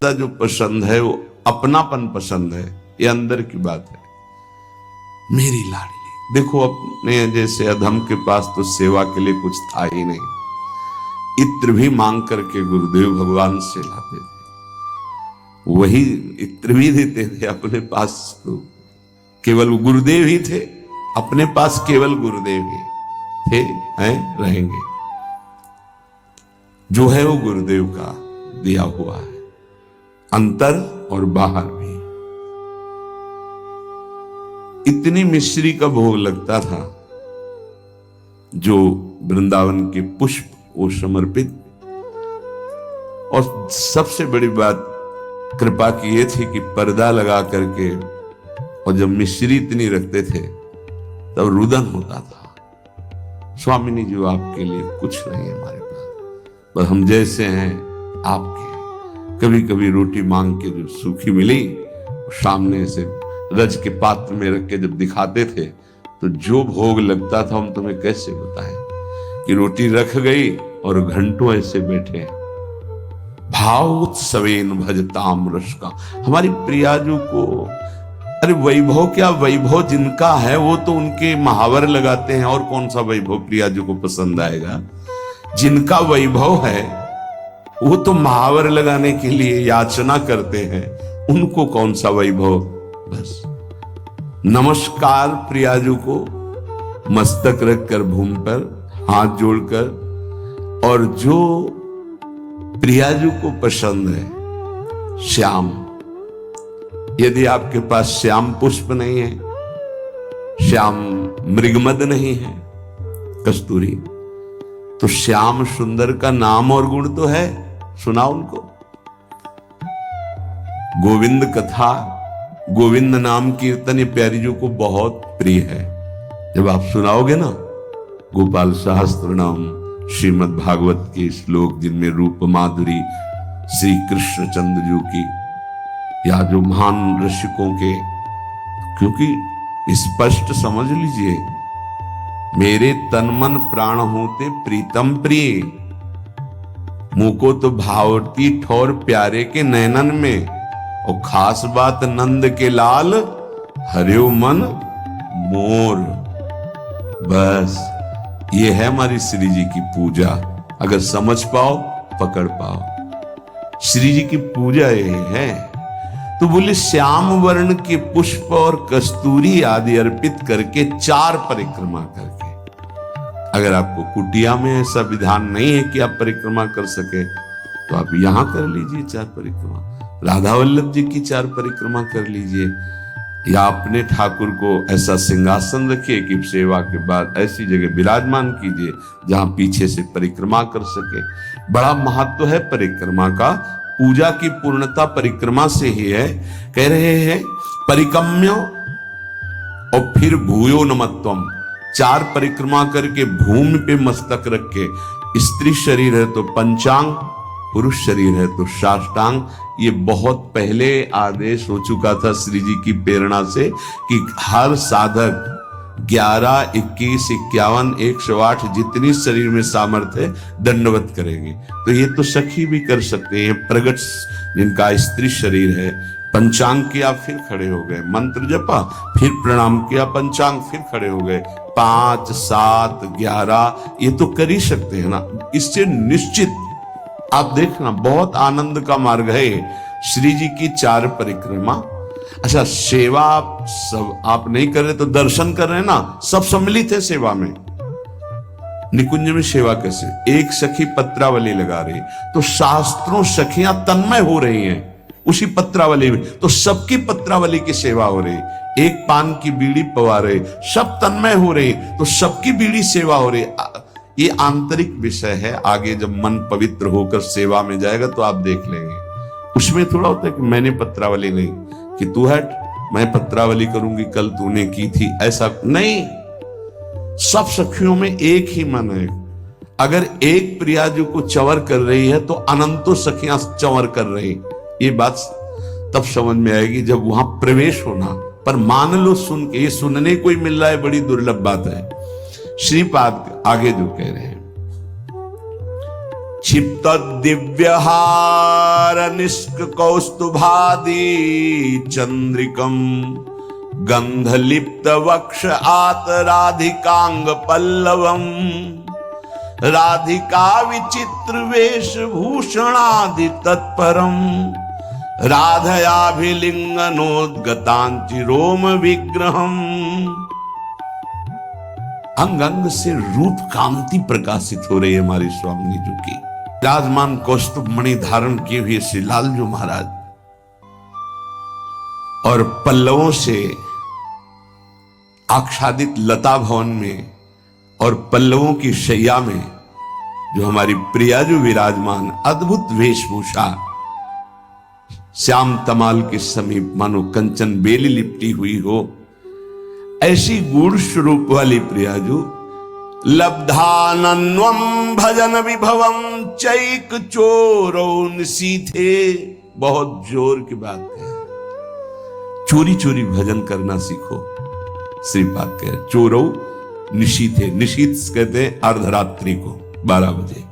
वास्तविकता जो पसंद है वो अपनापन पसंद है, ये अंदर की बात है। मेरी लाडली, देखो अपने जैसे अधम के पास तो सेवा के लिए कुछ था ही नहीं, इत्र भी मांग करके गुरुदेव भगवान से लाते थे, वही इत्र भी देते थे अपने पास, तो केवल गुरुदेव ही थे, अपने पास केवल गुरुदेव ही थे, हैं, रहेंगे। जो है वो गुरुदेव का दिया हुआ है, अंतर और बाहर भी। इतनी मिश्री का भोग लगता था, जो वृंदावन के पुष्प वो समर्पित। और सबसे बड़ी बात कृपा की ये थी कि पर्दा लगा करके, और जब मिश्री इतनी रखते थे तब रुदन होता था, स्वामिनी जी आपके लिए कुछ नहीं है हमारे पास, बस हम जैसे हैं आपके। कभी कभी रोटी मांग के जो सूखी मिली, सामने से रज के पात्र में रख के जब दिखाते थे, तो जो भोग लगता था हम तुम्हें कैसे बताएं, कि रोटी रख गई और घंटों ऐसे बैठे। भाव उत्सवेन भजताम रस का, हमारी प्रियाजू को, अरे वैभव क्या वैभव जिनका है वो तो उनके महावर लगाते हैं, और कौन सा वैभव प्रियाजू को पसंद आएगा। जिनका वैभव है वो तो महावर लगाने के लिए याचना करते हैं, उनको कौन सा वैभव। बस नमस्कार प्रियाजू को, मस्तक रखकर भूमि पर हाथ जोड़कर, और जो प्रियाजू को पसंद है श्याम, यदि आपके पास श्याम पुष्प नहीं है, श्याम मृगमद नहीं है, कस्तूरी, तो श्याम सुंदर का नाम और गुण तो है, सुनाओ उनको। गोविंद कथा, गोविंद नाम कीर्तन ये प्यारी जी को बहुत प्रिय है। जब आप सुनाओगे ना गोपाल सहस्त्र नाम, श्रीमद् भागवत के श्लोक जिनमें रूप माधुरी श्री कृष्ण चंद्र जी की, या जो महान ऋषिकों के, क्योंकि स्पष्ट समझ लीजिए, मेरे तन मन प्राण होते प्रीतम प्रिय, मुझको तो भावती ठोर प्यारे के नैनन में, और खास बात नंद के लाल हरियो मन मोर। बस ये है हमारी श्री जी की पूजा, अगर समझ पाओ पकड़ पाओ, श्री जी की पूजा ये है। तो बोले श्याम वर्ण के पुष्प और कस्तूरी आदि अर्पित करके 4 परिक्रमा करके। अगर आपको कुटिया में ऐसा विधान नहीं है कि आप परिक्रमा कर सके, तो आप यहां कर लीजिए 4 परिक्रमा, राधा वल्लभ जी की 4 परिक्रमा कर लीजिए, या अपने ठाकुर को ऐसा सिंहासन रखिए कि सेवा के बाद ऐसी जगह विराजमान कीजिए जहां पीछे से परिक्रमा कर सके। बड़ा महत्व है परिक्रमा का, पूजा की पूर्णता परिक्रमा से ही है। कह रहे हैं परिक्रम्य और फिर भूयो नमत्वम, 4 परिक्रमा करके भूमि पे मस्तक रख के, स्त्री शरीर है तो पंचांग, पुरुष शरीर है तो साष्टांग। ये बहुत पहले आदेश हो चुका था श्री जी की प्रेरणा से कि हर साधक 11, 21, 51, 108 जितनी शरीर में सामर्थ्य है दंडवत करेंगे। तो ये तो सखी भी कर सकते हैं, प्रगट जिनका स्त्री शरीर है, पंचांग किया फिर खड़े हो गए, मंत्र जपा फिर प्रणाम किया, पंचांग फिर खड़े हो गए, 5, 7, 11 ये तो कर ही सकते हैं ना। इससे निश्चित आप देखना बहुत आनंद का मार्ग है श्री जी की 4 परिक्रमा। अच्छा, सेवा आप नहीं कर रहे तो दर्शन कर रहे हैं ना, सब सम्मिलित है सेवा में। निकुंज में सेवा कैसे, एक सखी पत्रावली लगा रही तो शास्त्रों सखियां तन्मय हो रही हैं उसी पत्रावली में, तो सबकी पत्रावली की सेवा हो रही। एक पान की बीड़ी पवा रहे, सब तन्मय हो रही, तो सबकी बीड़ी सेवा हो रही। ये आंतरिक विषय है, आगे जब मन पवित्र होकर सेवा में जाएगा तो आप देख लेंगे। उसमें थोड़ा होता है कि मैंने पत्रावली नहीं, कि तू हट मैं पत्रावली करूंगी, कल तूने की थी, ऐसा नहीं। सब सखियों में एक ही मन है। अगर एक प्रियाजू को चंवर कर रही है तो अनंतों सखियां चंवर कर रही, ये बात तब समझ में आएगी जब वहां प्रवेश होना। पर मान लो सुन के, ये सुनने को ही मिल रहा है, बड़ी दुर्लभ बात है। श्रीपाद आगे जो कह रहे हैं, क्षिप्त दिव्यहार निष्क कौस्तुभादि चंद्रिकम गंधलिप्त वक्ष आत राधिकांग पल्लवम राधिका विचित्र वेशभूषणादि तत्परम राधयाभिलिंगनोद्गतांचि रोम विग्रहम। अंग अंग से रूप कांति प्रकाशित हो रही है हमारी स्वामी जी की। विराजमान कौस्तुभ मणि धारण किए हुए श्री लालजू महाराज और पल्लवों से आच्छादित लता भवन में और पल्लवों की शैया में जो हमारी प्रियाजू विराजमान, अद्भुत वेशभूषा, श्याम तमाल के समीप मानो कंचन बेली लिपटी हुई हो, ऐसी गूढ़ स्वरूप वाली प्रियाजू लब्धानन्वम भजन विभवम चैक चोरौ निशीथे। बहुत जोर की बात है, चोरी चोरी भजन करना सीखो। श्रीपाद कह चोरौ निशीथे, निशीथ कहते हैं अर्धरात्रि को 12 बजे।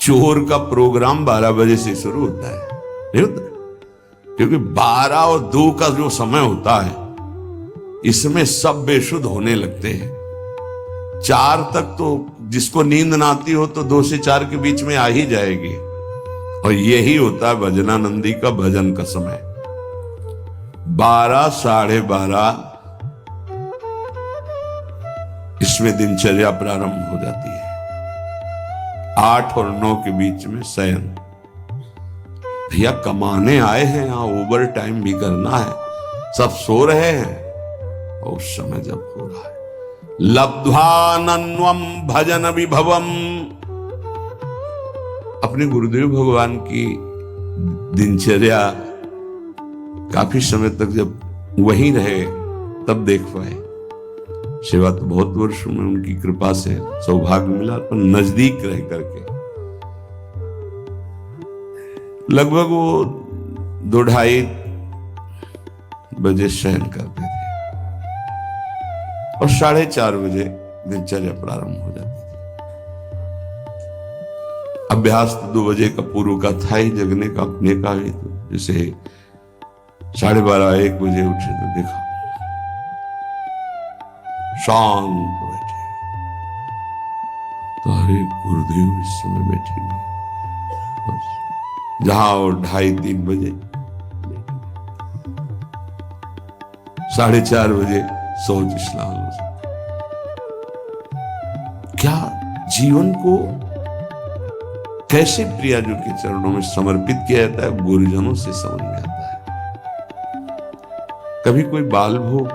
चोर का प्रोग्राम 12 बजे से शुरू होता है, नहीं होता? क्योंकि 12 और 2 का जो समय होता है इसमें सब बेशुद्ध होने लगते हैं। 4 तक तो जिसको नींद ना आती हो तो 2 से 4 के बीच में आ ही जाएगी, और यही होता है भजनानंदी का भजन का समय। 12 साढ़े 12 इसमें दिनचर्या प्रारंभ हो जाती है। 8 और 9 के बीच में शयन। भैया कमाने आए हैं, यहां ओवर टाइम भी करना है, सब सो रहे हैं, और उस समय जब हो रहा है लब्ध्वानन्वम भजन विभवम। अपने गुरुदेव भगवान की दिनचर्या काफी समय तक जब वहीं रहे तब देख पाए। सेवा तो बहुत वर्षों में उनकी कृपा से सौभाग्य मिला, पर नजदीक रह करके लगभग वो 2-2:30 बजे शयन करते थे और 4:30 बजे दिनचर्या प्रारंभ हो जाती थी। अभ्यास तो 2 बजे का पूर्व का था ही, जगने का अपने का भी। तो जैसे 12:30-1 बजे उठे तो देखा शांत बैठे, तो अरे गुरुदेव इस समय बैठे हुए, जहां और 2:30-3 बजे 4:30 बजे सोच स्नान हो सकता। क्या जीवन को कैसे प्रियाजू के चरणों में समर्पित किया जाता है, गुरुजनों से समझ में आता है। कभी कोई बाल भोग,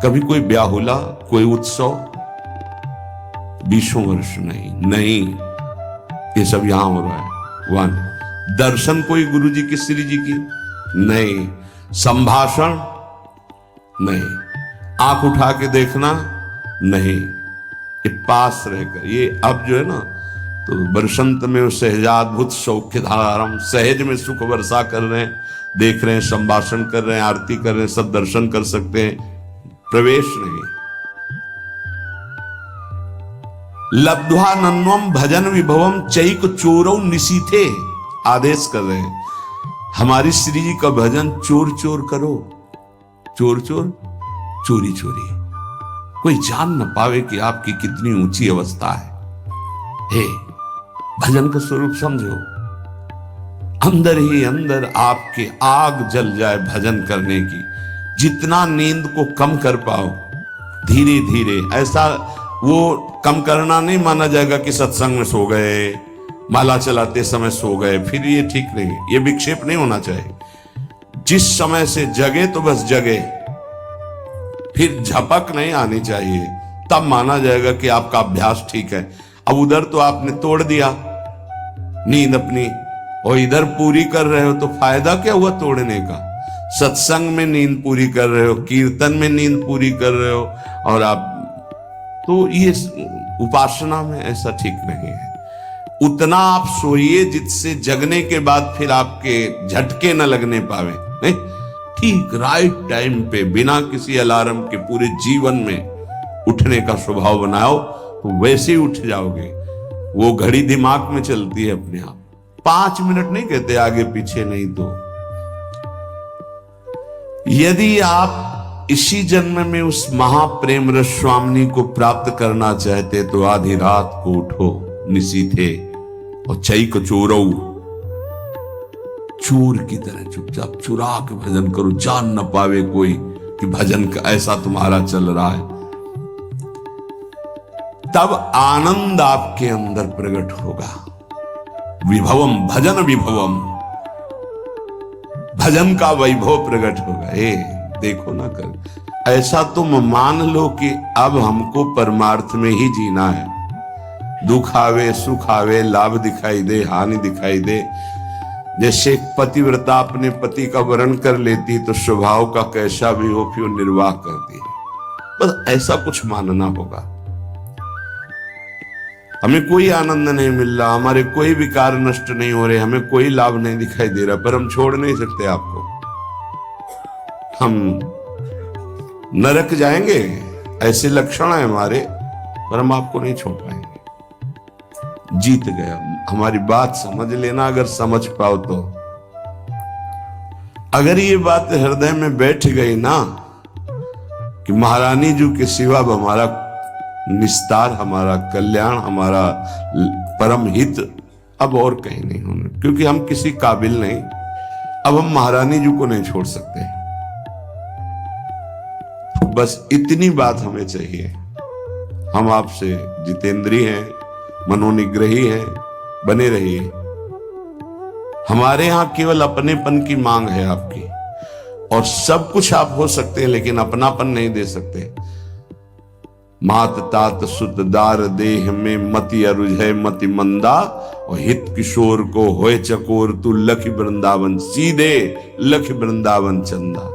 कभी कोई ब्याहुला, कोई उत्सव, 20 वर्ष नहीं, ये सब यहां हो रहा है। 1 दर्शन कोई गुरु जी की, श्री जी की नहीं, संभाषण नहीं, आंख उठा के देखना नहीं, ये पास रहकर। ये अब जो है ना, तो बरसंत में सहजाद्भुत सौख्य धारम, सहज में सुख वर्षा कर रहे हैं, देख रहे हैं, संभाषण कर रहे हैं, आरती कर रहे हैं, सब दर्शन कर सकते हैं, प्रवेश नहीं। लब्ध्वानन्वम भजन विभवम चैक चोरौ निशीथे, आदेश कर रहे हैं हमारी श्री जी का भजन चोर चोर करो, चोर चोर, चोरी चोरी, कोई जान न पावे कि आपकी कितनी ऊंची अवस्था है। हे भजन का स्वरूप समझो, अंदर ही अंदर आपके आग जल जाए भजन करने की। जितना नींद को कम कर पाओ धीरे धीरे, ऐसा वो कम करना नहीं माना जाएगा कि सत्संग में सो गए, माला चलाते समय सो गए, फिर ये ठीक नहीं, ये विक्षेप नहीं होना चाहिए। जिस समय से जगे तो बस जगे, फिर झपक नहीं आनी चाहिए, तब माना जाएगा कि आपका अभ्यास ठीक है। अब उधर तो आपने तोड़ दिया नींद अपनी, और इधर पूरी कर रहे हो, तो फायदा क्या हुआ तोड़ने का? सत्संग में नींद पूरी कर रहे हो, कीर्तन में नींद पूरी कर रहे हो, और आप तो ये उपासना में ऐसा ठीक नहीं है। उतना आप सोइए जिससे जगने के बाद फिर आपके झटके न लगने पावे, नहीं? ठीक राइट टाइम पे बिना किसी अलार्म के पूरे जीवन में उठने का स्वभाव बनाओ, तो वैसे ही उठ जाओगे। वो घड़ी दिमाग में चलती है अपने आप। 5 मिनट नहीं कहते, आगे पीछे नहीं। तो यदि आप इसी जन्म में उस महाप्रेम रस स्वामिनी को प्राप्त करना चाहते तो आधी रात को उठो निशी थे और चई को चोरो, चोर की तरह चुपचाप चुरा के भजन करो, जान न पावे कोई कि भजन का ऐसा तुम्हारा चल रहा है। तब आनंद आपके अंदर प्रकट होगा। विभवम भजन विभवम, भजन का वैभव प्रकट होगा। देखो ना कर, ऐसा तुम मान लो कि अब हमको परमार्थ में ही जीना है। दुख आवे सुख आवे, लाभ दिखाई दे हानि दिखाई दे। जैसे एक पतिव्रता अपने पति का वर्ण कर लेती तो स्वभाव का कैसा भी हो फिर निर्वाह करती है। बस ऐसा कुछ मानना होगा। हमें कोई आनंद नहीं मिल रहा, हमारे कोई विकार नष्ट नहीं हो रहे, हमें कोई लाभ नहीं दिखाई दे रहा, पर हम छोड़ नहीं सकते आपको। हम नरक जाएंगे ऐसे लक्षण है हमारे, पर हम आपको नहीं छोड़ पाएंगे। जीत गया। हमारी बात समझ लेना, अगर समझ पाओ तो। अगर ये बात हृदय में बैठ गई ना कि महारानी जी के सिवा हमारा निस्तार, हमारा कल्याण, हमारा परम हित अब और कहीं नहीं होना, क्योंकि हम किसी काबिल नहीं। अब हम महारानी जी को नहीं छोड़ सकते। बस इतनी बात हमें चाहिए। हम आपसे जितेंद्री हैं, मनोनिग्रही हैं, बने रहिए। हमारे यहां केवल अपनेपन की मांग है आपकी, और सब कुछ आप हो सकते हैं लेकिन अपनापन नहीं दे सकते। मात तात सुत दार देह में मति अरुझय मति मंदा, और हित किशोर को होए चकोर तू लख वृंदावन, सीधे लख वृंदावन चंदा।